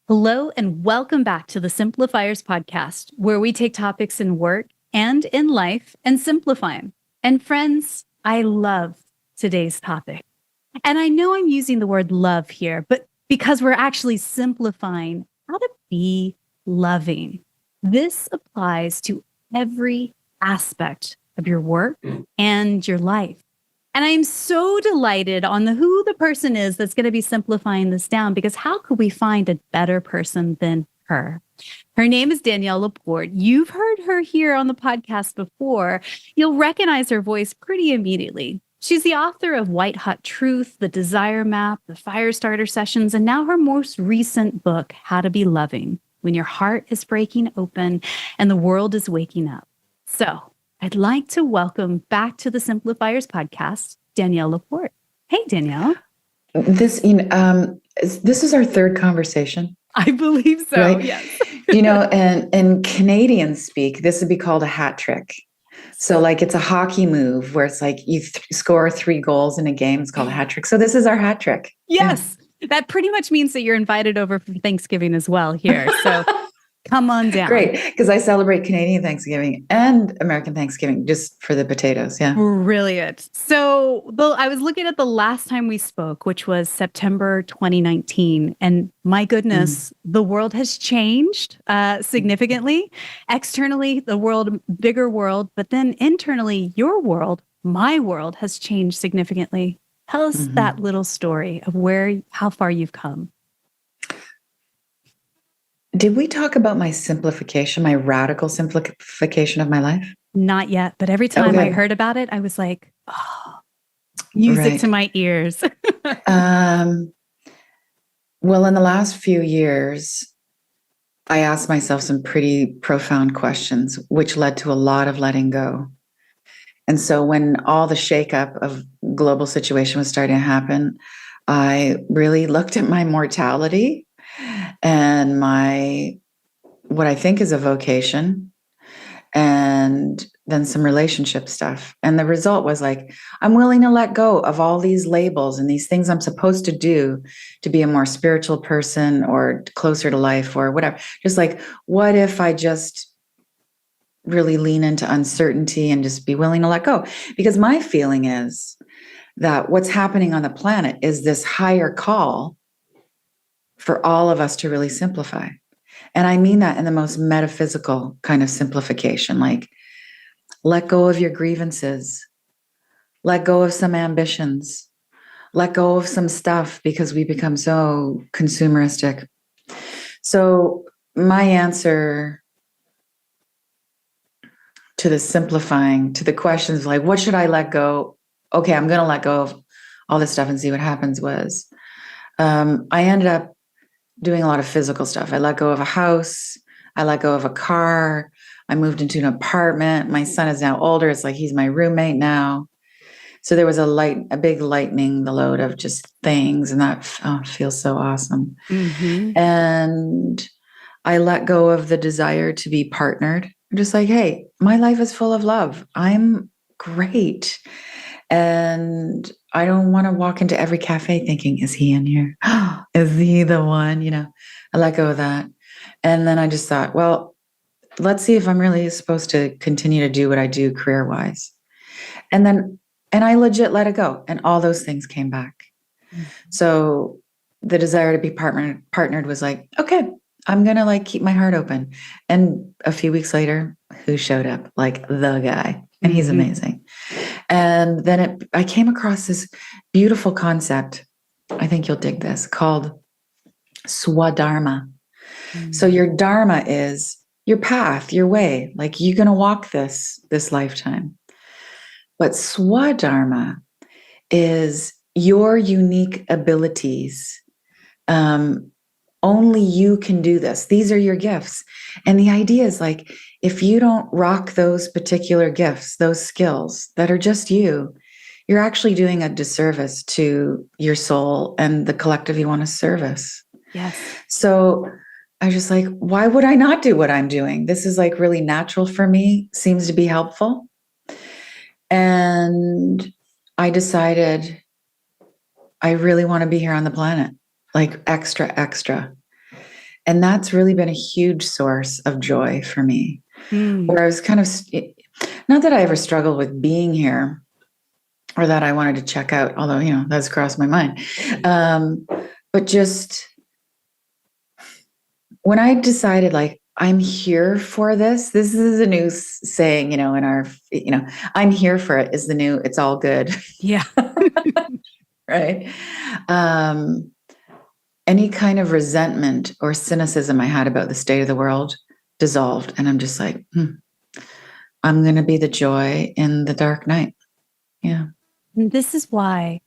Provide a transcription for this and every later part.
Hello, and welcome back to the Simplifiers podcast, where we take topics in work and in life and simplify them. And friends, I love today's topic. And I know I'm using the word love here, but because we're actually simplifying how to be loving. This applies to every aspect of your work and your life. And I am so delighted on who the person is that's going to be simplifying this down, because how could we find a better person than her? Her name is Danielle LaPorte. You've heard her here on the podcast before. You'll recognize her voice pretty immediately. She's the author of White Hot Truth, The Desire Map, The Firestarter Sessions, and now her most recent book, How to Be Loving, When Your Heart is Breaking Open and the World is Waking Up. So I'd like to welcome back to the Simplifiers podcast, Danielle LaPorte. Hey, Danielle. This is our third conversation. I believe so, right? Yes. And in Canadian speak, this would be called a hat trick. So like it's a hockey move where it's like you score 3 goals in a game. It's called a hat trick. So this is our hat trick. Yes. Yeah. That pretty much means that you're invited over for Thanksgiving as well here. So come on down. Great, because I celebrate Canadian Thanksgiving and American Thanksgiving just for the potatoes. Yeah. Brilliant. So I was looking at the last time we spoke, which was September 2019. And my goodness, the world has changed significantly. Externally, the world, bigger world, but then internally, your world, my world has changed significantly. Tell us that little story of how far you've come. Did we talk about my simplification, my radical simplification of my life? Not yet, but every time I heard about it, I was like, oh, music to my ears. Well, in the last few years, I asked myself some pretty profound questions, which led to a lot of letting go. And so when all the shakeup of global situation was starting to happen, I really looked at my mortality and what I think is a vocation, and then some relationship stuff. And the result was like, I'm willing to let go of all these labels and these things I'm supposed to do to be a more spiritual person or closer to life or whatever. Just like, what if I just really lean into uncertainty and just be willing to let go? Because my feeling is that what's happening on the planet is this higher call for all of us to really simplify. And I mean that in the most metaphysical kind of simplification, like let go of your grievances, let go of some ambitions, let go of some stuff because we become so consumeristic. So my answer to the simplifying, to the questions like, what should I let go? Okay, I'm going to let go of all this stuff and see what happens was, I ended up doing a lot of physical stuff. I let go of a house. I let go of a car. I moved into an apartment. My son is now older. It's like he's my roommate now. So there was a big lightening the load of just things, and that feels so awesome. And I let go of the desire to be partnered. I'm just like, hey, my life is full of love. I'm great. And I don't want to walk into every cafe thinking, is he in here? Is he the one? I let go of that. And then I just thought, well, let's see if I'm really supposed to continue to do what I do career-wise. And I legit let it go. And all those things came back. So the desire to be partnered was like, okay, I'm going to keep my heart open. And a few weeks later, who showed up? Like the guy. And he's amazing. And then I came across this beautiful concept. I think you'll dig this, called swadharma. So your dharma is your path, your way. Like you're going to walk this lifetime. But swadharma is your unique abilities. Only you can do this. These are your gifts. And the idea is like, if you don't rock those particular gifts, those skills that are just you, you're actually doing a disservice to your soul and the collective you want to service. Yes. So I was just like, why would I not do what I'm doing? This is like really natural for me, seems to be helpful. And I decided I really want to be here on the planet, like extra. And that's really been a huge source of joy for me, Mm. where I was kind of, not that I ever struggled with being here or that I wanted to check out, although, that's crossed my mind. But just when I decided, like, I'm here for this is a new saying, in our, I'm here for it is the new, it's all good. Yeah. Right. Any kind of resentment or cynicism I had about the state of the world dissolved. And I'm just like, I'm going to be the joy in the dark night. Yeah. And this is why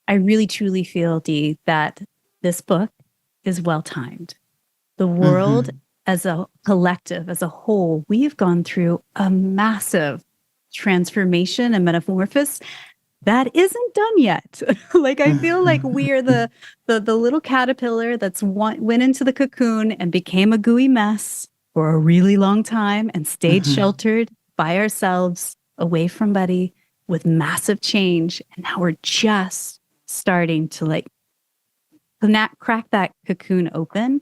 I really truly feel, Dee, that this book is well timed. The world as a collective, as a whole, we have gone through a massive transformation and metamorphosis that isn't done yet. Like, I feel like we are the little caterpillar that's went into the cocoon and became a gooey mess for a really long time and stayed sheltered by ourselves, away from Buddy, with massive change. And now we're just starting to like crack that cocoon open.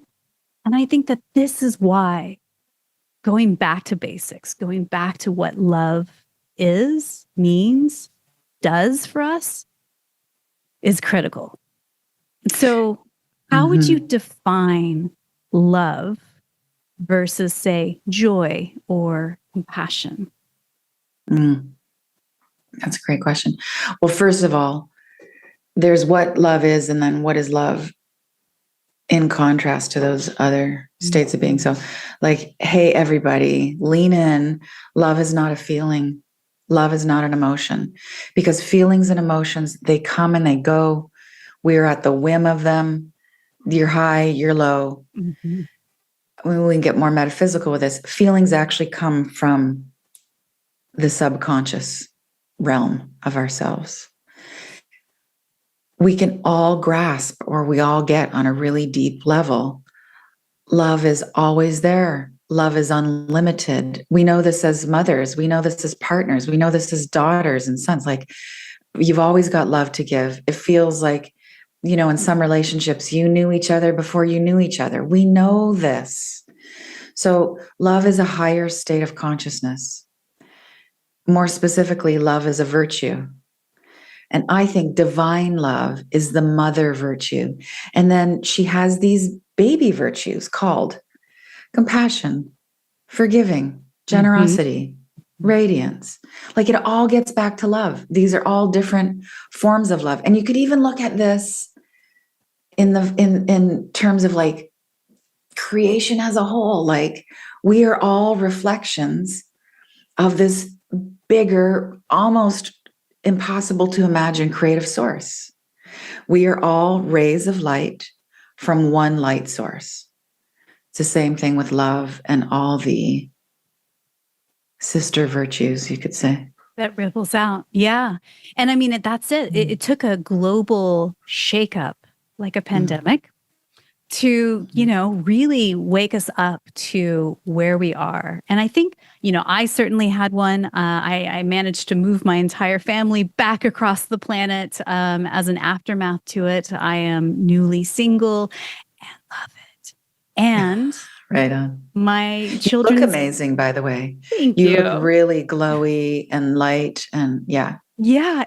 And I think that this is why going back to basics, going back to what love is, means, does for us is critical. So how would you define love versus, say, joy or compassion? That's a great question. Well, first of all, there's what love is, and then what is love in contrast to those other states of being. So, like, hey, everybody, lean in. Love is not a feeling. Love is not an emotion, because feelings and emotions, they come and they go. We're at the whim of them. You're high, you're low. We can get more metaphysical with this. Feelings actually come from the subconscious realm of ourselves. We can all grasp, or we all get on a really deep level. Love is always there. Love is unlimited. We know this as mothers. We know this as partners. We know this as daughters and sons. Like, you've always got love to give. It feels like, in some relationships, you knew each other before you knew each other. We know this. So love is a higher state of consciousness. More specifically, love is a virtue. And I think divine love is the mother virtue. And then she has these baby virtues called compassion, forgiving, generosity, radiance. Like, it all gets back to love. These are all different forms of love. And you could even look at this in terms of like creation as a whole. Like, we are all reflections of this bigger, almost impossible to imagine creative source. We are all rays of light from one light source. It's the same thing with love and all the sister virtues, you could say. That ripples out. Yeah. And I mean, that's it. It took a global shakeup, like a pandemic, to, really wake us up to where we are. And I think, I certainly had one. I managed to move my entire family back across the planet as an aftermath to it. I am newly single and love it. And right on. My children look amazing, by the way. Thank you. You look really glowy and light, and yeah.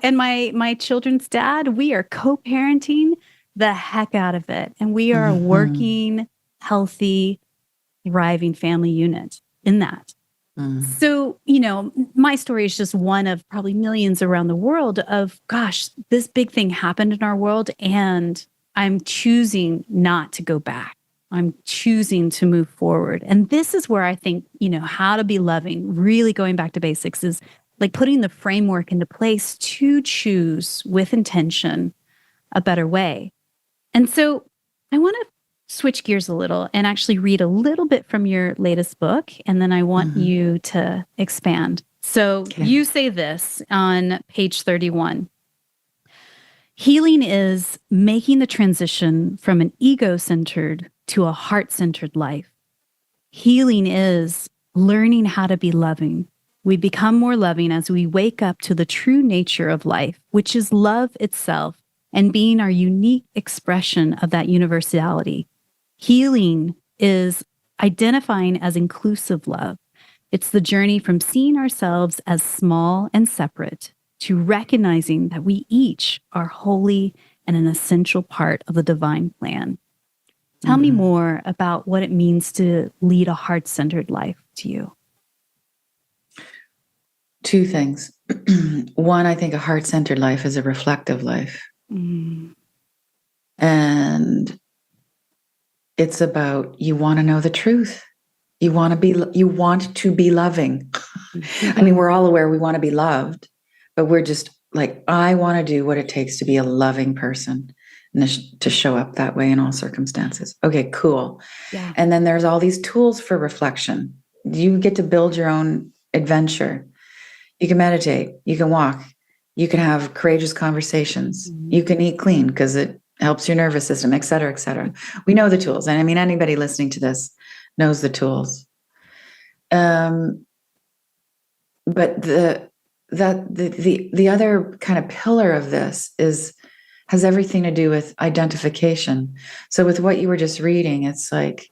And my children's dad, we are co-parenting the heck out of it. And we are a working, healthy, thriving family unit in that. So, my story is just one of probably millions around the world of, gosh, this big thing happened in our world, and I'm choosing not to go back. I'm choosing to move forward. And this is where I think, how to be loving, really going back to basics, is like putting the framework into place to choose with intention a better way. And so I want to switch gears a little and actually read a little bit from your latest book, and then I want you to expand. So you say this on page 31. Healing is making the transition from an ego-centered to a heart-centered life. Healing is learning how to be loving. We become more loving as we wake up to the true nature of life, which is love itself and being our unique expression of that universality. Healing is identifying as inclusive love. It's the journey from seeing ourselves as small and separate to recognizing that we each are holy and an essential part of the divine plan. Tell me more about what it means to lead a heart-centered life to you. Two things. One, I think a heart-centered life is a reflective life. And it's about, you want to know the truth. You want to be loving. I mean, we're all aware we want to be loved, but we're just like, I want to do what it takes to be a loving person and to show up that way in all circumstances. Okay, cool. Yeah. And then there's all these tools for reflection. You get to build your own adventure. You can meditate, you can walk, you can have courageous conversations, you can eat clean because it helps your nervous system, et cetera, et cetera. We know the tools. And I mean, anybody listening to this knows the tools. But the other kind of pillar of this has everything to do with identification. So with what you were just reading, it's like,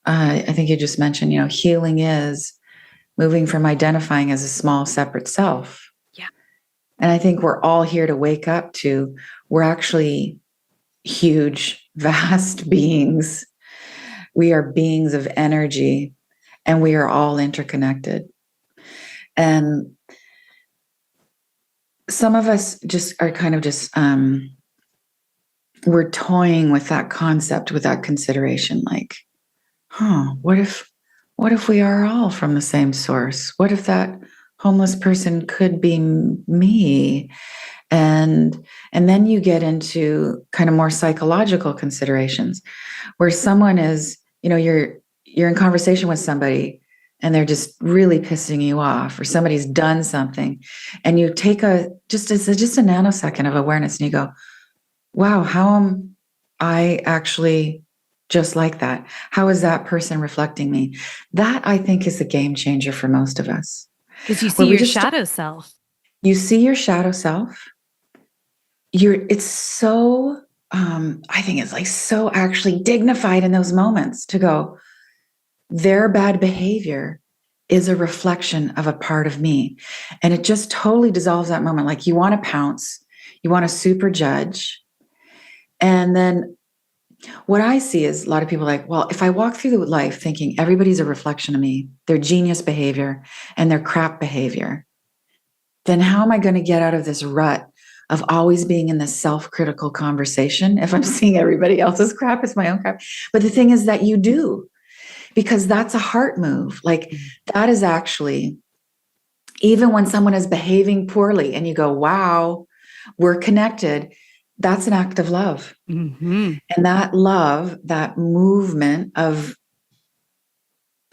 I think you just mentioned, healing is moving from identifying as a small, separate self. Yeah. And I think we're all here to wake up to, we're actually huge, vast beings. We are beings of energy, and we are all interconnected. And some of us just are kind of just, we're toying with that concept, with that consideration, like, what if we are all from the same source? What if that homeless person could be me? And then you get into kind of more psychological considerations where someone is, you're in conversation with somebody and they're just really pissing you off, or somebody's done something, and you take just a nanosecond of awareness and you go, wow, how am I actually just like that? How is that person reflecting me? That, I think, is a game changer for most of us. Because you see your shadow self. You see your shadow self. It's so, I think it's like so actually dignified in those moments to go, their bad behavior is a reflection of a part of me. And it just totally dissolves that moment. Like, you want to pounce, you want to super judge. And then what I see is a lot of people like, well, if I walk through life thinking everybody's a reflection of me, their genius behavior and their crap behavior, then how am I going to get out of this rut of always being in this self-critical conversation if I'm seeing everybody else's crap as my own crap? But the thing is that you do, because that's a heart move. Like, that is actually, even when someone is behaving poorly and you go, wow, we're connected, that's an act of love. And that love, that movement of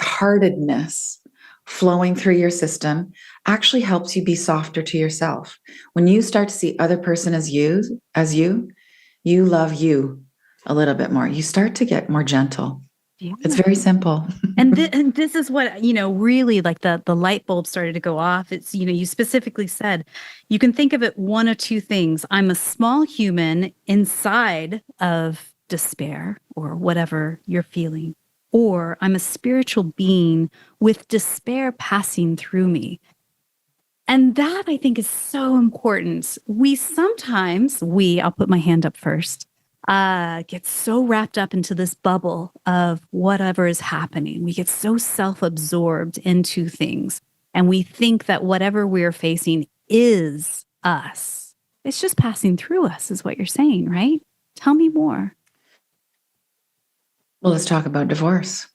heartedness flowing through your system actually helps you be softer to yourself. When you start to see other person as you love you a little bit more. You start to get more gentle. Yeah. It's very simple. And this is what, really, like, the light bulb started to go off. It's, you specifically said, you can think of it one of two things. I'm a small human inside of despair or whatever you're feeling, or I'm a spiritual being with despair passing through me. And that, I think, is so important. I'll put my hand up first, get so wrapped up into this bubble of whatever is happening. We get so self-absorbed into things, and we think that whatever we're facing is us. It's just passing through us, is what you're saying, right? Tell me more. Well, let's talk about divorce.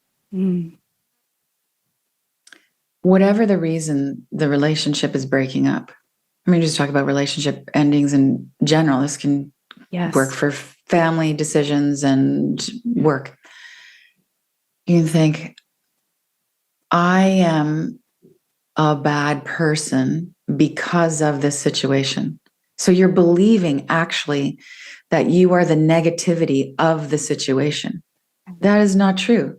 Whatever the reason the relationship is breaking up. I mean, just talk about relationship endings in general. This can work for family decisions and work. You can think, I am a bad person because of this situation. So you're believing actually that you are the negativity of the situation. That is not true.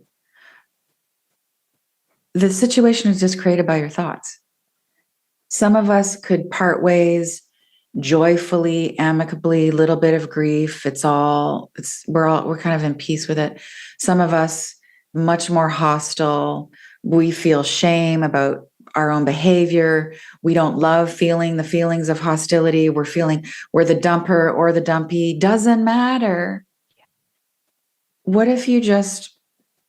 The situation is just created by your thoughts. Some of us could part ways joyfully, amicably, little bit of grief. We're kind of in peace with it. Some of us much more hostile. We feel shame about our own behavior. We don't love feeling the feelings of hostility. We're the dumper or the dumpy. Doesn't matter. What if you just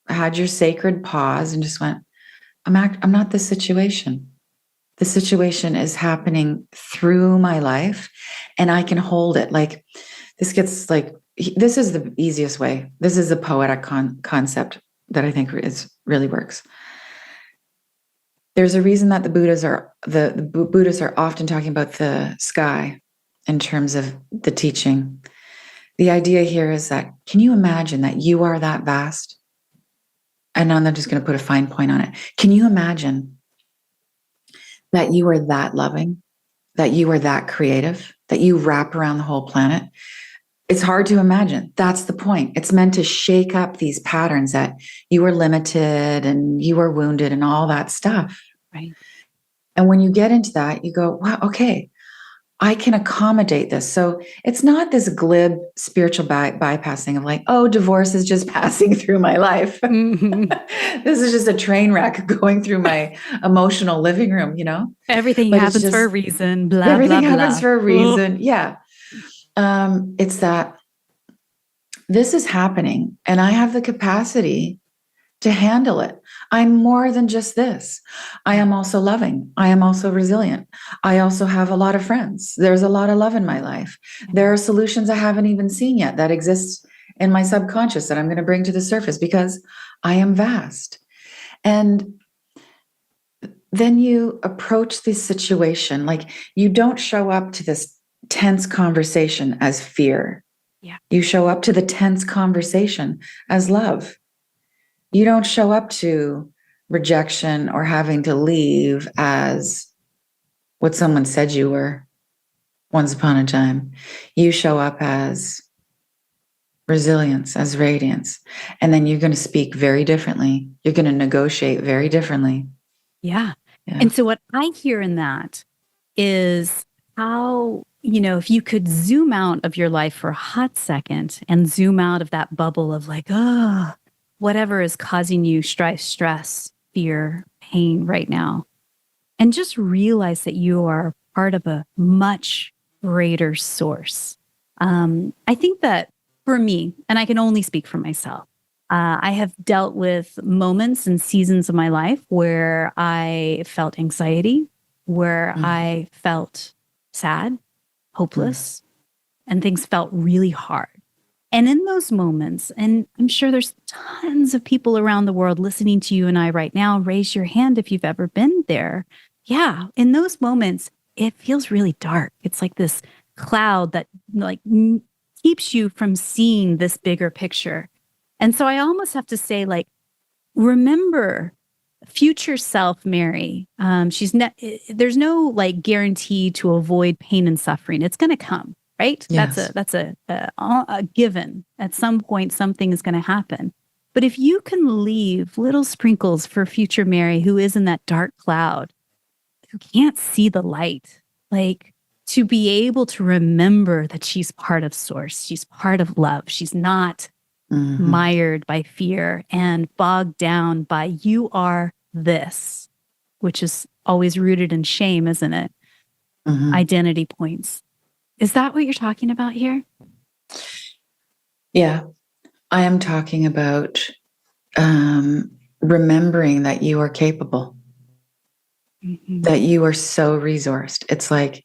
had your sacred pause and just went, I'm not this situation. The situation is happening through my life and I can hold it. Like this is the easiest way. This is a poetic concept that I think really works. There's a reason that the Buddhists are often talking about the sky in terms of the teaching. The idea here is that, can you imagine that you are that vast? And now I'm just going to put a fine point on it. Can you imagine that you are that loving, that you are that creative, that you wrap around the whole planet? It's hard to imagine. That's the point. It's meant to shake up these patterns that you are limited and you are wounded and all that stuff. Right. And when you get into that, you go, wow, okay, I can accommodate this. So it's not this glib spiritual bypassing of like, oh, divorce is just passing through my life. Mm-hmm. This is just a train wreck going through my emotional living room, Everything But happens for a reason, blah, everything blah, happens blah. for a reason. Yeah. It's that this is happening and I have the capacity to handle it. I'm more than just this. I am also loving. I am also resilient. I also have a lot of friends. There's a lot of love in my life. There are solutions I haven't even seen yet that exist in my subconscious that I'm going to bring to the surface because I am vast. And then you approach this situation, like you don't show up to this tense conversation as fear. Yeah. You show up to the tense conversation as love. You don't show up to rejection or having to leave as what someone said you were once upon a time. You show up as resilience, as radiance. And then you're going to speak very differently. You're going to negotiate very differently. Yeah. And so what I hear in that is how, if you could zoom out of your life for a hot second and zoom out of that bubble of like, whatever is causing you strife, stress, fear, pain right now, and just realize that you are part of a much greater source. I think that for me, and I can only speak for myself, I have dealt with moments and seasons of my life where I felt anxiety, where I felt sad, hopeless, and things felt really hard. And in those moments, and I'm sure there's tons of people around the world listening to you and I right now, raise your hand if you've ever been there. Yeah, in those moments, it feels really dark. It's like this cloud that keeps you from seeing this bigger picture. And so I almost have to say, like, remember future self, Mary. There's no like guarantee to avoid pain and suffering. It's going to come. Right? Yes. That's a given. At some point, something is going to happen. But if you can leave little sprinkles for future Mary, who is in that dark cloud, who can't see the light, like to be able to remember that she's part of source, she's part of love, she's not mired by fear and bogged down by you are this, which is always rooted in shame, isn't it? Identity points. Is that what you're talking about here? Yeah, I am talking about remembering that you are capable, that you are so resourced. It's like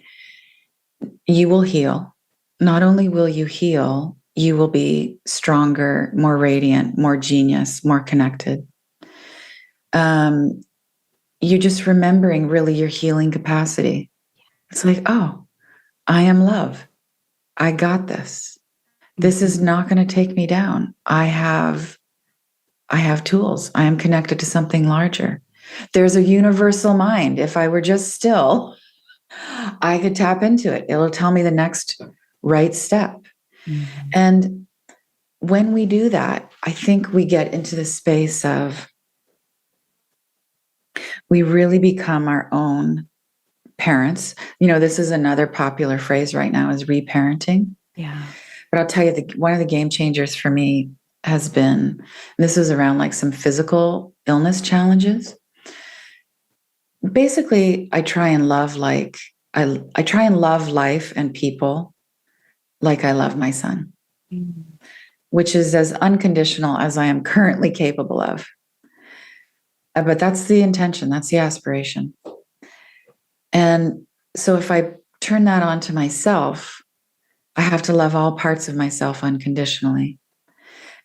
you will heal. Not only will you heal, you will be stronger, more radiant, more genius, more connected. You're just remembering really your healing capacity. It's like, oh, I am love. I got this. This is not going to take me down. I have tools. I am connected to something larger. There's a universal mind. If I were just still, I could tap into it. It'll tell me the next right step. And when we do that, I think we get into the space of we really become our own parents. This is another popular phrase right now is reparenting. Yeah. But I'll tell you, one of the game changers for me has been, this is around like some physical illness challenges. Basically, I try and love I try and love life and people like I love my son, which is as unconditional as I am currently capable of. But that's the intention, that's the aspiration. And so if I turn that on to myself, I have to love all parts of myself unconditionally.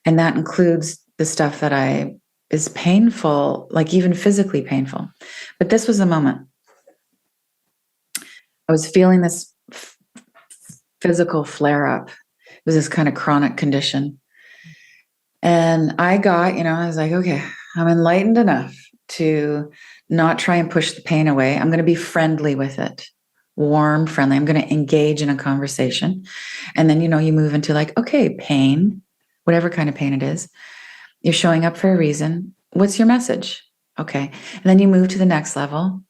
And that includes the stuff that is painful, like even physically painful. But this was a moment. I was feeling this physical flare up. It was this kind of chronic condition. And I was like, okay, I'm enlightened enough to not try and push the pain away. I'm going to be friendly with it, warm, friendly. I'm going to engage in a conversation. And then, you move into like, okay, pain, whatever kind of pain it is, you're showing up for a reason. What's your message? Okay. And then you move to the next level.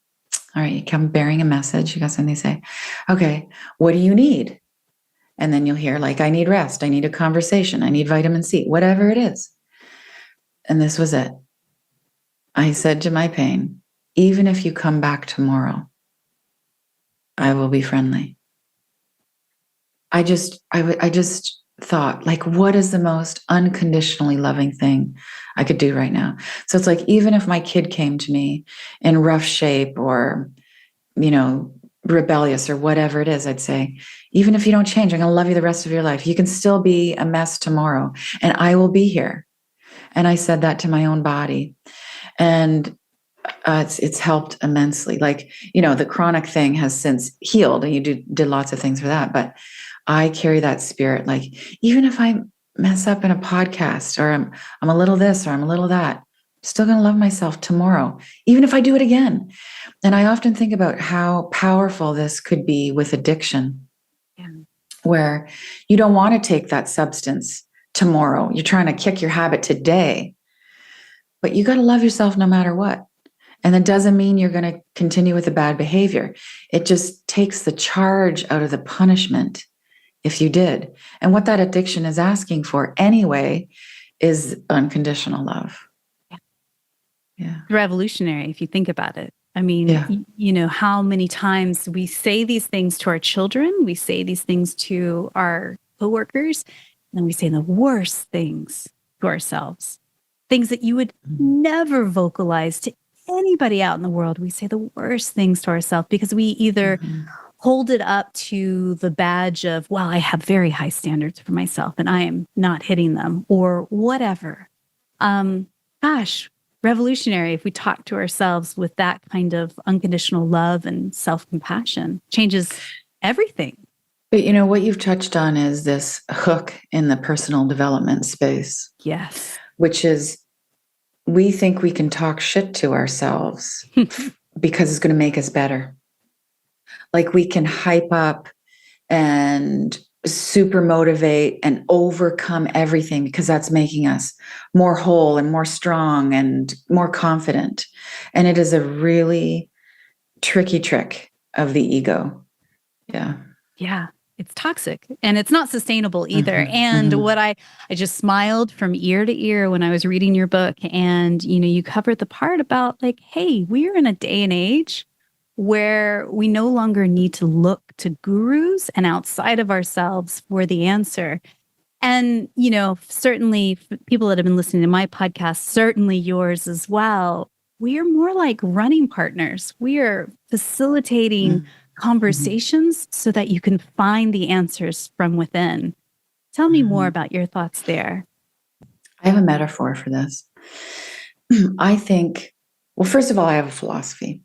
All right, you come bearing a message. You got something to say. Okay, what do you need? And then you'll hear like, I need rest. I need a conversation. I need vitamin C, whatever it is. And this was it. I said to my pain, even if you come back tomorrow, I will be friendly. I just thought, like, what is the most unconditionally loving thing I could do right now? So it's like, even if my kid came to me in rough shape or, rebellious or whatever it is, I'd say, even if you don't change, I'm going to love you the rest of your life. You can still be a mess tomorrow and I will be here. And I said that to my own body. And it's helped immensely. Like, the chronic thing has since healed and you did lots of things for that. But I carry that spirit. Like, even if I mess up in a podcast or I'm a little this or I'm a little that, I'm still going to love myself tomorrow, even if I do it again. And I often think about how powerful this could be with addiction, where you don't want to take that substance tomorrow. You're trying to kick your habit today, but you got to love yourself no matter what. And that doesn't mean you're going to continue with the bad behavior. It just takes the charge out of the punishment if you did. And what that addiction is asking for anyway is unconditional love. Yeah. Revolutionary, if you think about it. I mean, how many times we say these things to our children, we say these things to our coworkers, and then we say the worst things to ourselves. Things that you would never vocalize to anybody out in the world. We say the worst things to ourselves because we either hold it up to the badge of, well, I have very high standards for myself and I am not hitting them or whatever. Revolutionary if we talk to ourselves with that kind of unconditional love and self-compassion. Changes everything. But what you've touched on is this hook in the personal development space. Yes. Which is, we think we can talk shit to ourselves because it's going to make us better. Like, we can hype up and super motivate and overcome everything because that's making us more whole and more strong and more confident. And it is a really tricky trick of the ego. Yeah. Yeah. It's toxic and it's not sustainable either. And what I just smiled from ear to ear when I was reading your book, and, you covered the part about like, hey, we're in a day and age where we no longer need to look to gurus and outside of ourselves for the answer. And, certainly people that have been listening to my podcast, certainly yours as well, we are more like running partners. We are facilitating conversations so that you can find the answers from within. Tell me more about your thoughts there. I have a metaphor for this. I think, well, first of all, I have a philosophy,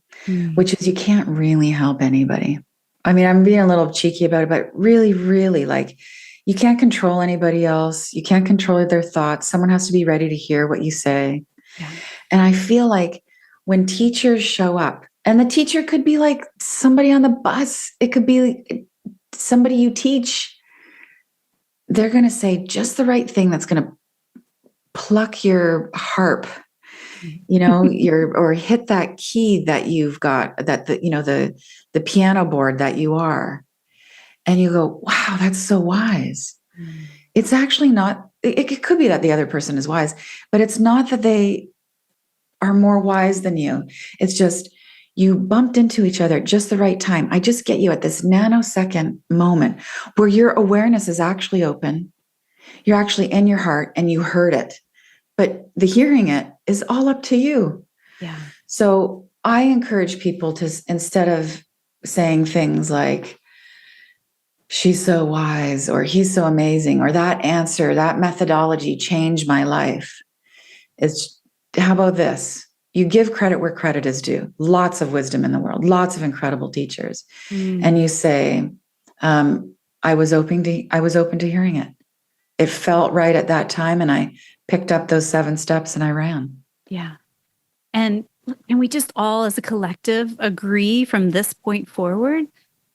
which is you can't really help anybody. I mean, I'm being a little cheeky about it, but really, really, like, you can't control anybody else. You can't control their thoughts. Someone has to be ready to hear what you say. Yeah. And I feel like when teachers show up, and the teacher could be like somebody on the bus, it could be somebody you teach, they're going to say just the right thing that's going to pluck your harp, or hit that key that you've got, that the piano board that you are. And you go, wow, that's so wise. It's actually not it could be that the other person is wise, but it's not that they are more wise than you. It's just you bumped into each other at just the right time. I just get you at this nanosecond moment where your awareness is actually open. You're actually in your heart and you heard it. But the hearing it is all up to you. Yeah. So I encourage people to, instead of saying things like, she's so wise, or he's so amazing, or that answer, that methodology changed my life, it's, how about this? You give credit where credit is due. Lots of wisdom in the world, lots of incredible teachers. And you say, I was open to hearing it. It felt right at that time. And I picked up those 7 steps and I ran. Yeah. And can we just all as a collective agree from this point forward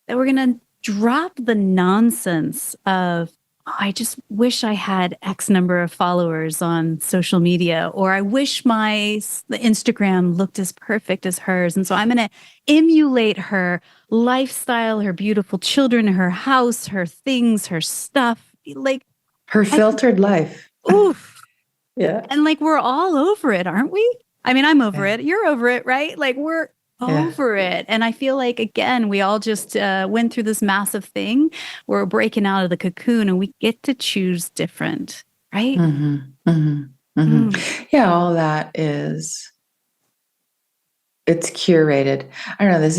that we're going to drop the nonsense of, oh, I just wish I had X number of followers on social media, or I wish the Instagram looked as perfect as hers. And so I'm going to emulate her lifestyle, her beautiful children, her house, her things, her stuff, like her filtered life. Oof. Yeah. And like, we're all over it, aren't we? I mean, I'm over it. You're over it, right? Like, we're over it. And I feel like, again, we all just went through this massive thing. We're breaking out of the cocoon and we get to choose different, right? Yeah, all that is, it's curated. I don't know,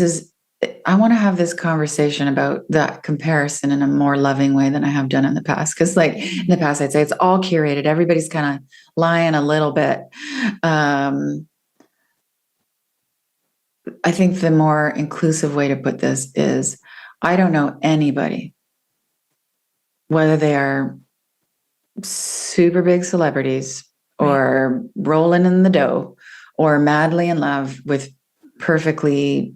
I want to have this conversation about that comparison in a more loving way than I have done in the past. Because like in the past, I'd say it's all curated. Everybody's kind of lying a little bit. I think the more inclusive way to put this is, I don't know anybody, whether they are super big celebrities or rolling in the dough or madly in love with perfectly,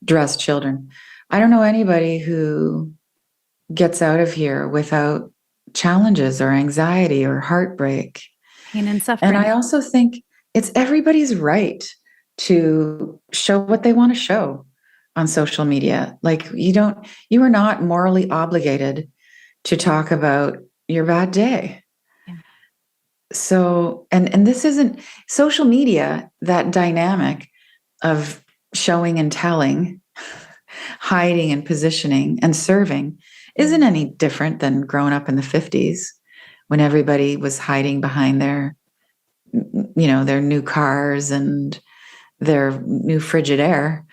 dressed children. I don't know anybody who gets out of here without challenges or anxiety or heartbreak. Pain and suffering. And I also think it's everybody's right to show what they want to show on social media. Like you are not morally obligated to talk about your bad day. Yeah. So, and this isn't social media, that dynamic of showing and telling, hiding and positioning and serving isn't any different than growing up in the 50s when everybody was hiding behind their new cars and their new Frigidaire.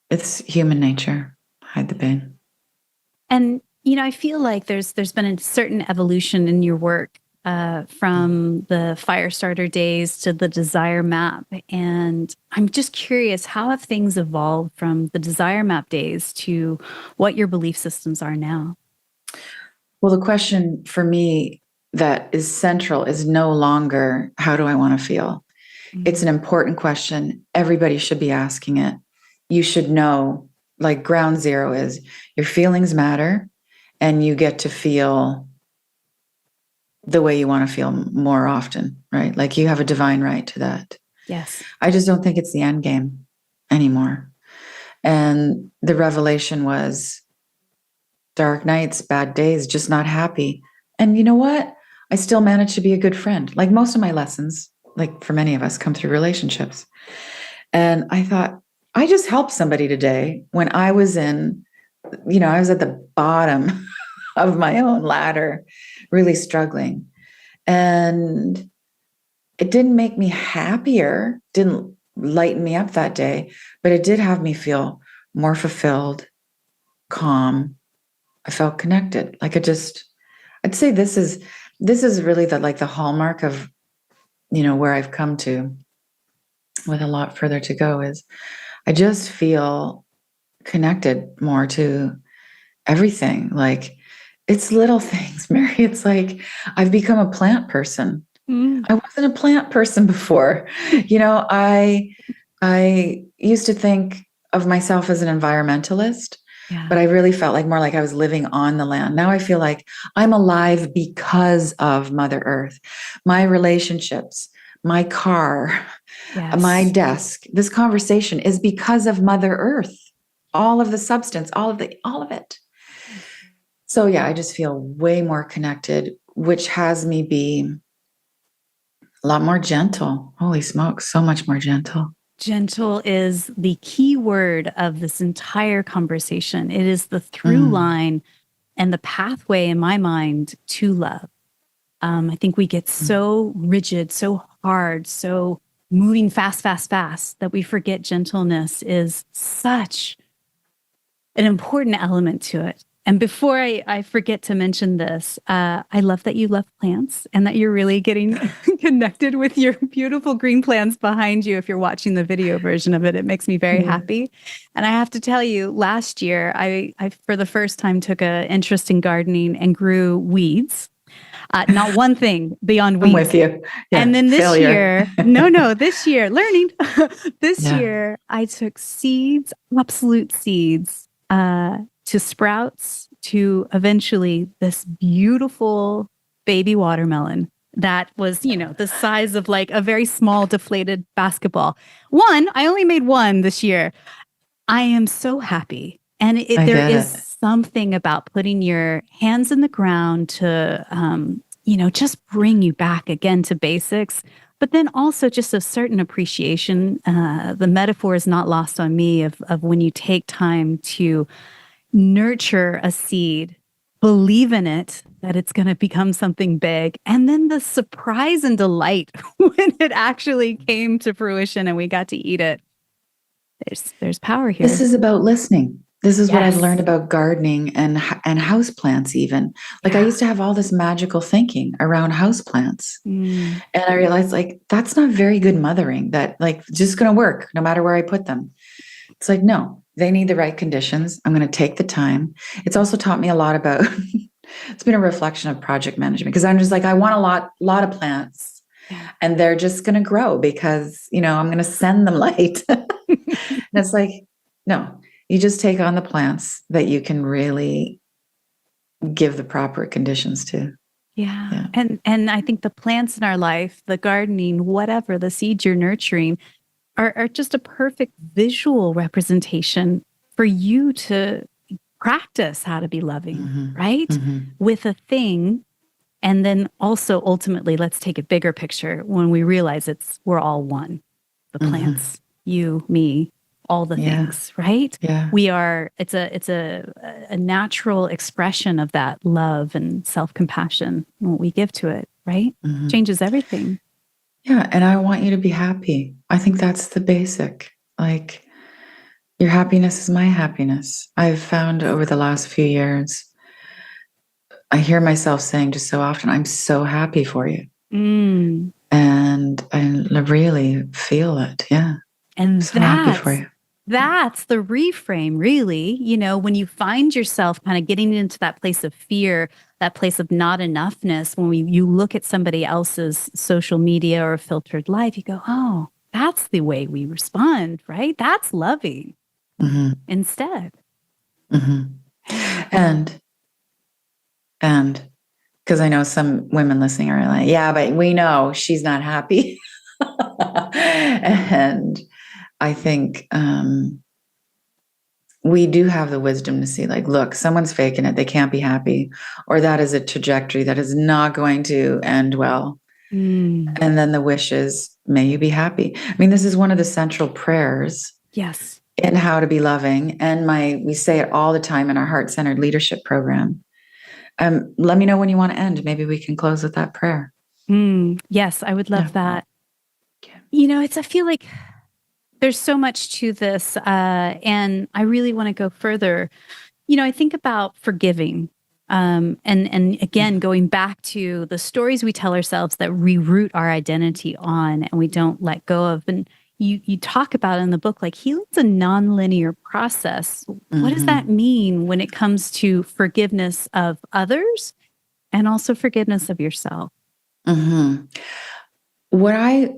It's human nature. Hide the pain. And, I feel like there's been a certain evolution in your work from the Firestarter days to the Desire Map. And I'm just curious, how have things evolved from the Desire Map days to what your belief systems are now? Well, the question for me that is central is no longer, how do I want to feel? It's an important question. Everybody should be asking it. You should know, like ground zero is your feelings matter and you get to feel the way you want to feel more often, right? Like you have a divine right to that. Yes. I just don't think it's the end game anymore. And the revelation was dark nights, bad days, just not happy. And you know what? I still managed to be a good friend. Like most of my lessons, like for many of us, come through relationships. And I thought, I just helped somebody today when I was I was at the bottom of my own ladder, really struggling. And it didn't make me happier, didn't lighten me up that day, but it did have me feel more fulfilled, calm. I felt connected. Like I'd say this is really the hallmark of, where I've come to with a lot further to go is I just feel connected more to everything. Like it's little things, Mary. It's like I've become a plant person. I wasn't a plant person before. I used to think of myself as an environmentalist, but I really felt more like I was living on the land. Now I feel like I'm alive because of Mother Earth, my relationships, my car, my desk. This conversation is because of Mother Earth. All of the substance, all of it. So yeah, I just feel way more connected, which has me be a lot more gentle. Holy smokes, so much more gentle. Gentle is the key word of this entire conversation. It is the through Mm. line and the pathway in my mind to love. I think we get so rigid, so hard, so moving fast, fast, fast that we forget gentleness is such an important element to it. And before I forget to mention this, I love that you love plants and that you're really getting connected with your beautiful green plants behind you. If you're watching the video version of it, it makes me very happy. And I have to tell you, last year, I for the first time took an interest in gardening and grew weeds. Not one thing beyond I'm weeds. with you. Yeah, And then this failure. year, this year, learning, this Yeah. year, I took seeds, absolute seeds, to sprouts, to eventually this beautiful baby watermelon that was, the size of like a very small deflated basketball. I only made one this year. I am so happy. And I there get is it. something about putting your hands in the ground to, just bring you back again to basics, but then also just a certain appreciation. The metaphor is not lost on me of when you take time to nurture a seed, believe in it, that it's going to become something big. And then the surprise and delight when it actually came to fruition and we got to eat it. There's power here. This is about listening. This is what I've Yes. learned about gardening and houseplants even. Like I used to have all this magical thinking around houseplants. Mm. And I realized like that's not very good mothering, that like just gonna work no matter where I put them. It's like, no, they need the right conditions. I'm gonna take the time. It's also taught me a lot about it's been a reflection of project management because I'm just like, I want a lot of plants. Yeah. And they're just gonna grow because I'm gonna send them light. And it's like, no, you just take on the plants that you can really give the proper conditions to. Yeah. And I think the plants in our life, the gardening, whatever, the seeds you're nurturing are just a perfect visual representation for you to practice how to be loving, right? With a thing. And then also ultimately, let's take a bigger picture when we realize we're all one. The plants, you, me, all the things, right? Yeah. It's a natural expression of that love and self-compassion, what we give to it, right? Changes everything. Yeah. And I want you to be happy. I think that's the basic. Like your happiness is my happiness. I've found over the last few years, I hear myself saying just so often, I'm so happy for you. And I really feel it. Yeah. And so happy for you. That's the reframe, really. When you find yourself kind of getting into that place of fear, that place of not enoughness, when you look at somebody else's social media or filtered life, you go, oh, that's the way we respond, right? That's loving instead. And because I know some women listening are like, yeah, but we know she's not happy. And I think we do have the wisdom to see, like, look, someone's faking it. They can't be happy. Or that is a trajectory that is not going to end well. And then the wish is, may you be happy. I mean, this is one of the central prayers. Yes. In how to be loving. And we say it all the time in our heart-centered leadership program. Let me know when you want to end. Maybe we can close with that prayer. Yes, I would love that. I feel like there's so much to this, and I really want to go further. I think about forgiving, and again, going back to the stories we tell ourselves that reroot our identity on, and we don't let go of. And you talk about in the book, like healing's a nonlinear process. What does that mean when it comes to forgiveness of others and also forgiveness of yourself? What I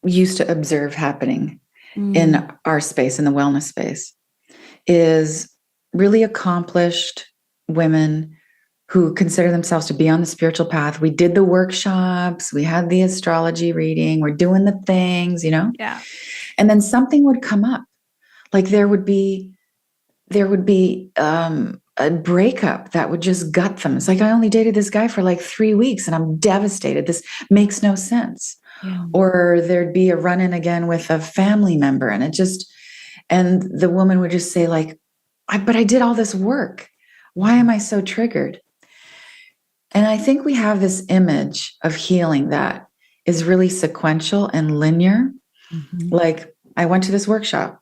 used to observe happening in our space, in the wellness space, is really accomplished women who consider themselves to be on the spiritual path. We did the workshops, we had the astrology reading, we're doing the things, Yeah. And then something would come up. Like there would be a breakup that would just gut them. It's like, I only dated this guy for like 3 weeks and I'm devastated. This makes no sense. Yeah. Or there'd be a run in again with a family member and and the woman would just say like, but I did all this work. Why am I so triggered? And I think we have this image of healing that is really sequential and linear. Mm-hmm. Like, I went to this workshop.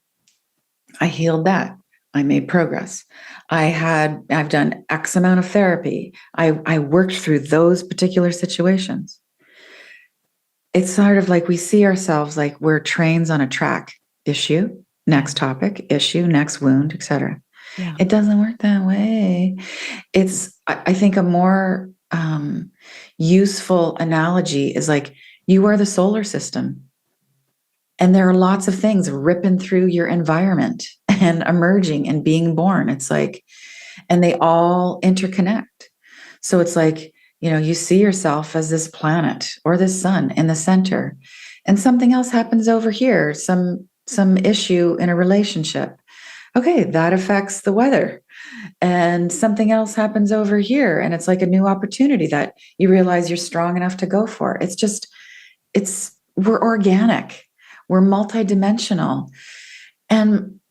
I healed that. I made progress. I've done X amount of therapy. I worked through those particular situations. It's sort of like we see ourselves like we're trains on a track. Issue, next topic, issue, next wound, etc. Yeah. It doesn't work that way. I think a more useful analogy is like you are the solar system. And there are lots of things ripping through your environment and emerging and being born. It's like, and they all interconnect. So it's like, you see yourself as this planet or this sun in the center, and something else happens over here, some issue in a relationship. Okay, that affects the weather. And something else happens over here, and it's like a new opportunity that you realize you're strong enough to go for. We're organic. We're multidimensional. And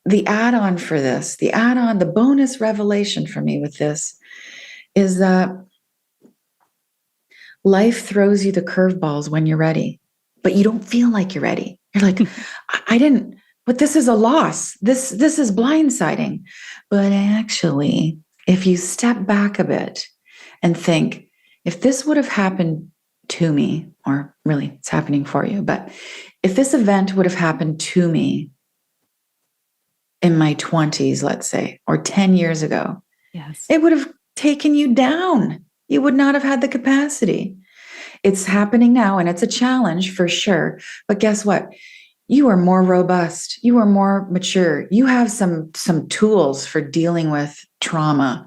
the add-on for this, the bonus revelation for me with this is that life throws you the curveballs when you're ready, but you don't feel like you're ready. You're like, but this is a loss. This is blindsiding. But actually, if you step back a bit and think, if this would have happened to me, or really it's happening for you, but if this event would have happened to me in my 20s, let's say, or 10 years ago, Yes, it would have taken you down. You would not have had the capacity. It's happening now, and it's a challenge for sure. But guess what? You are more robust. You are more mature. You have some tools for dealing with trauma.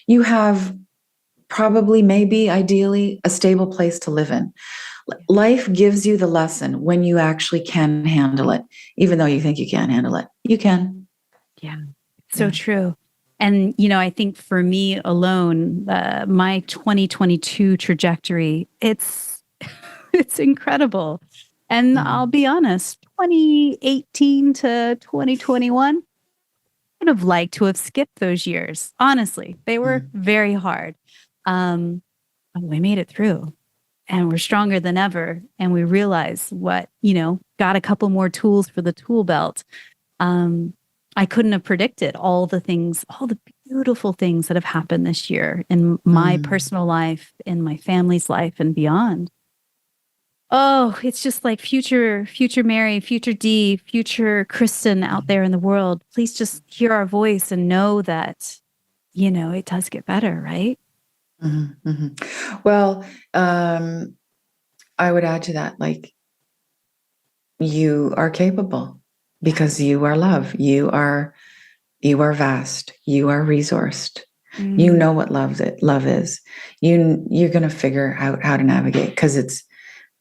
You have probably, maybe, ideally, a stable place to live in. Life gives you the lesson when you actually can handle it, even though you think you can't handle it. You can. Yeah, so true. And, I think for me alone, my 2022 trajectory, it's incredible. And I'll be honest, 2018 to 2021, would have liked to have skipped those years. Honestly, they were very hard. But we made it through, and we're stronger than ever. And we realize got a couple more tools for the tool belt. I couldn't have predicted all the beautiful things that have happened this year in my personal life, in my family's life, and beyond. Oh, it's just like future Mary, future Dee, future Kristen out there in the world. Please just hear our voice and know that, it does get better, right? Mm-hmm, mm-hmm. Well, I would add to that, like, you are capable because you are love. You are vast. You are resourced. You know what love is. You're going to figure out how to navigate, because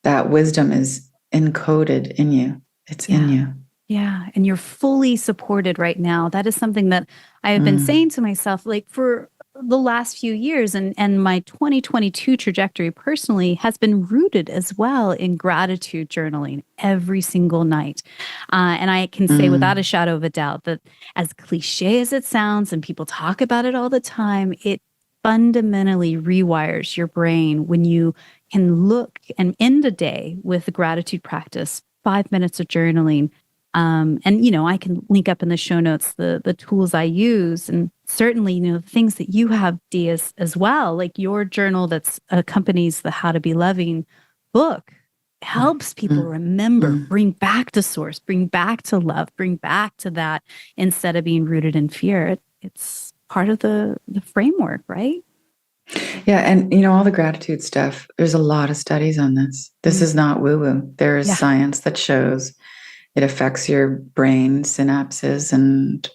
that wisdom is encoded in you. It's in you. Yeah. And you're fully supported right now. That is something that I have been saying to myself, like, for the last few years, and my 2022 trajectory personally has been rooted as well in gratitude journaling every single night. And I can say without a shadow of a doubt that, as cliche as it sounds, and people talk about it all the time, it fundamentally rewires your brain when you can look and end a day with a gratitude practice, 5 minutes of journaling. And, I can link up in the show notes the tools I use, and certainly, things that you have, Dee, as well, like your journal that accompanies the How to Be Loving book, helps people remember, bring back to source, bring back to love, bring back to that, instead of being rooted in fear. It's part of the framework, right? Yeah. And, all the gratitude stuff, there's a lot of studies on this. This is not woo-woo. There is science that shows it affects your brain synapses, and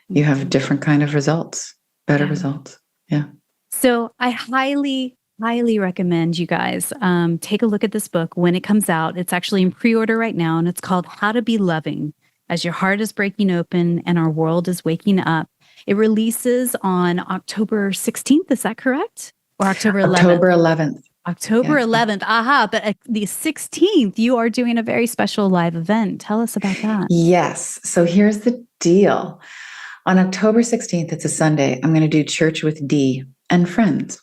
you have different kind of results, better results. Yeah. So I highly, highly recommend you guys take a look at this book when it comes out. It's actually in pre-order right now, and it's called How to Be Loving as Your Heart is Breaking Open and Our World is Waking Up. It releases on October 16th. Is that correct? Or October 11th? October 11th. October 11th. Aha. But the 16th, you are doing a very special live event. Tell us about that. Yes. So here's the deal. On October 16th, it's a Sunday, I'm going to do Church with D and Friends.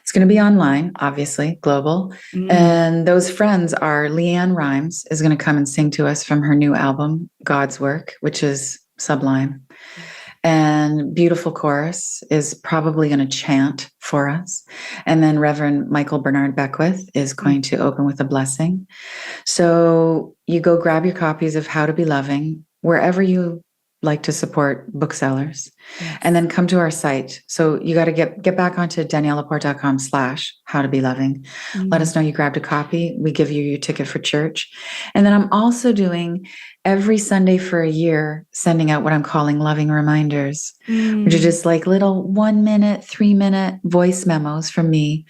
It's going to be online, obviously, global. And those friends are Leanne Rhymes is going to come and sing to us from her new album, God's Work, which is sublime. And beautiful chorus is probably going to chant for us. And then Reverend Michael Bernard Beckwith is going to open with a blessing. So you go grab your copies of How to Be Loving, wherever you like to support booksellers, and then come to our site. So you got to get back onto daniellelaporte.com/howtobeloving. Let us know you grabbed a copy. We give you your ticket for church. And then I'm also doing every Sunday for a year, sending out what I'm calling loving reminders, which are just like little 1 minute, 3 minute voice memos from me,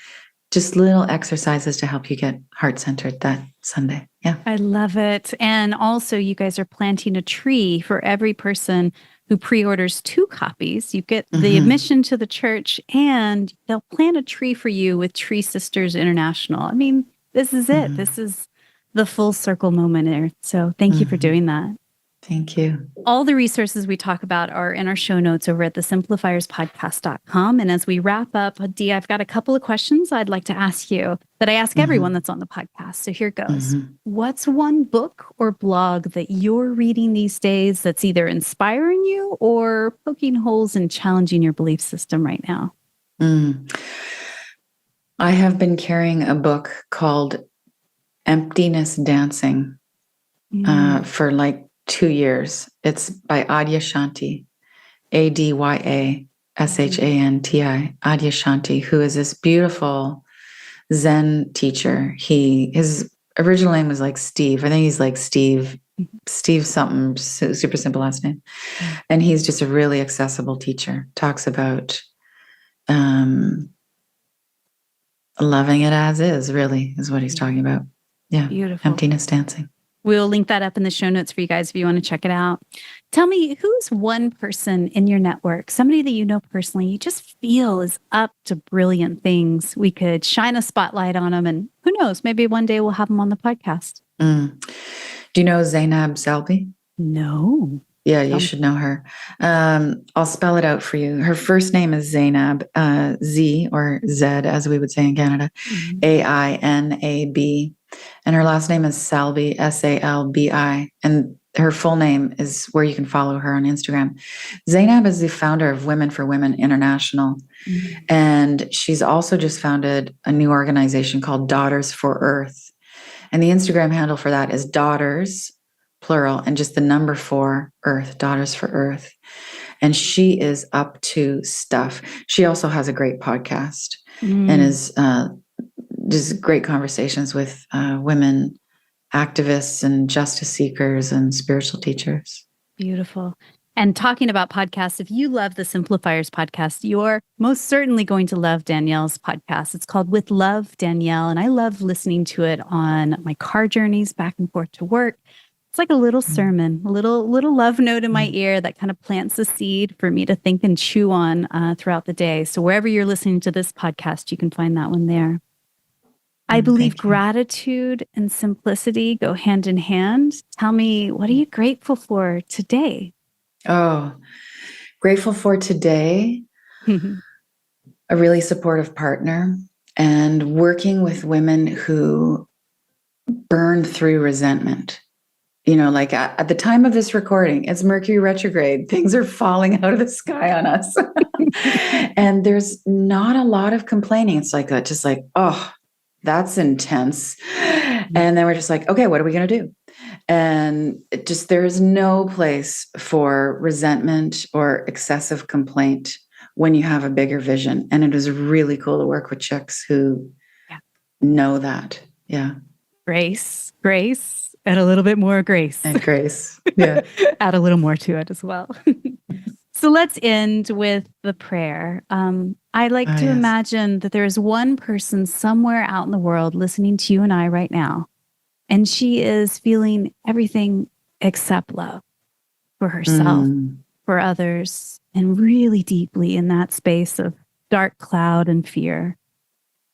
just little exercises to help you get heart-centered that Sunday. Yeah. I love it. And also, you guys are planting a tree for every person who pre-orders 2 copies. You get the admission to the church, and they'll plant a tree for you with Tree Sisters International. I mean, this is it. This is the full circle moment there. So thank you for doing that. Thank you. All the resources we talk about are in our show notes over at thesimplifierspodcast.com. And as we wrap up, Dee, I've got a couple of questions I'd like to ask you that I ask everyone that's on the podcast. So here goes. What's one book or blog that you're reading these days that's either inspiring you or poking holes and challenging your belief system right now? I have been carrying a book called Emptiness Dancing for like 2 years. It's by Adyashanti, Adyashanti, Adyashanti, who is this beautiful Zen teacher. His original name was like Steve. I think he's like Steve something, super simple last name. And he's just a really accessible teacher. Talks about loving it as is, really, is what he's talking about. Yeah. Beautiful. Emptiness Dancing. We'll link that up in the show notes for you guys if you want to check it out. Tell me, who's one person in your network, somebody that you know personally, you just feel is up to brilliant things? We could shine a spotlight on them, and who knows, maybe one day we'll have them on the podcast. Do you know Zainab Selby? No. Yeah, you should know her. I'll spell it out for you. Her first name is Zainab, Z or Z, as we would say in Canada, Ainab. And her last name is Salbi, Salbi. And her full name is where you can follow her on Instagram. Zainab is the founder of Women for Women International. And she's also just founded a new organization called Daughters for Earth. And the Instagram handle for that is Daughters, plural, and just the number 4, Earth, Daughters for Earth. And she is up to stuff. She also has a great podcast and is just great conversations with women activists and justice seekers and spiritual teachers. Beautiful. And talking about podcasts, if you love the Simplifiers podcast, you're most certainly going to love Danielle's podcast. It's called With Love, Danielle. And I love listening to it on my car journeys back and forth to work. It's like a little sermon, a little love note in my ear that kind of plants a seed for me to think and chew on throughout the day. So wherever you're listening to this podcast, you can find that one there. I believe gratitude and simplicity go hand in hand. Tell me, what are you grateful for today? Oh, grateful for today, a really supportive partner, and working with women who burn through resentment. You know, like at the time of this recording, it's Mercury retrograde. Things are falling out of the sky on us. And there's not a lot of complaining. It's like just like, oh, that's intense. And then we're just like, okay, what are we going to do? And there is no place for resentment or excessive complaint when you have a bigger vision. And it is really cool to work with chicks who know that. Yeah. Grace, and a little bit more grace. And grace. Yeah. Add a little more to it as well. So let's end with the prayer. I like to imagine that there is one person somewhere out in the world listening to you and I right now, and she is feeling everything except love for herself. for others and really deeply in that space of dark cloud and fear,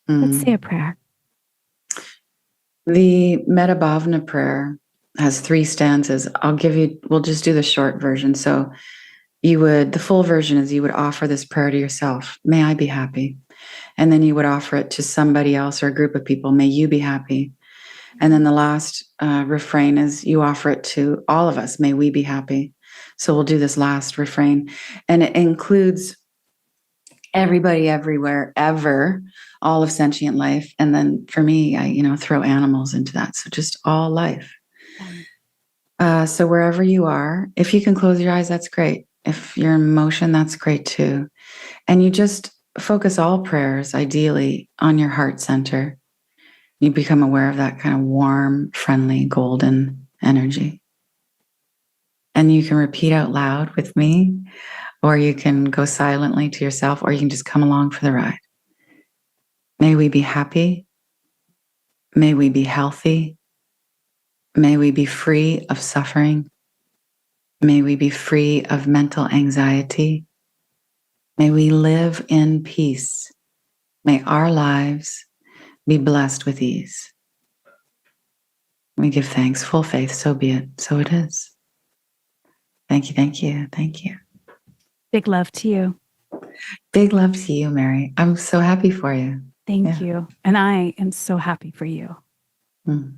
let's say a prayer. The Metta Bhavana prayer has 3 stanzas. We'll just do the short version. So the full version is you would offer this prayer to yourself. May I be happy. And then you would offer it to somebody else or a group of people. May you be happy. And then the last refrain is you offer it to all of us. May we be happy. So we'll do this last refrain. And it includes everybody, everywhere, ever, all of sentient life. And then for me, I throw animals into that. So just all life. So wherever you are, if you can close your eyes, that's great. If you're in motion, that's great too. And you just focus all prayers, ideally, on your heart center. You become aware of that kind of warm, friendly, golden energy. And you can repeat out loud with me, or you can go silently to yourself, or you can just come along for the ride. May we be happy. May we be healthy. May we be free of suffering. May we be free of mental anxiety. May we live in peace. May our lives be blessed with ease. We give thanks, full faith, so be it, so it is. Thank you, thank you, thank you. Big love to you. Big love to you, Mary. I'm so happy for you. Thank you. And I am so happy for you. Mm.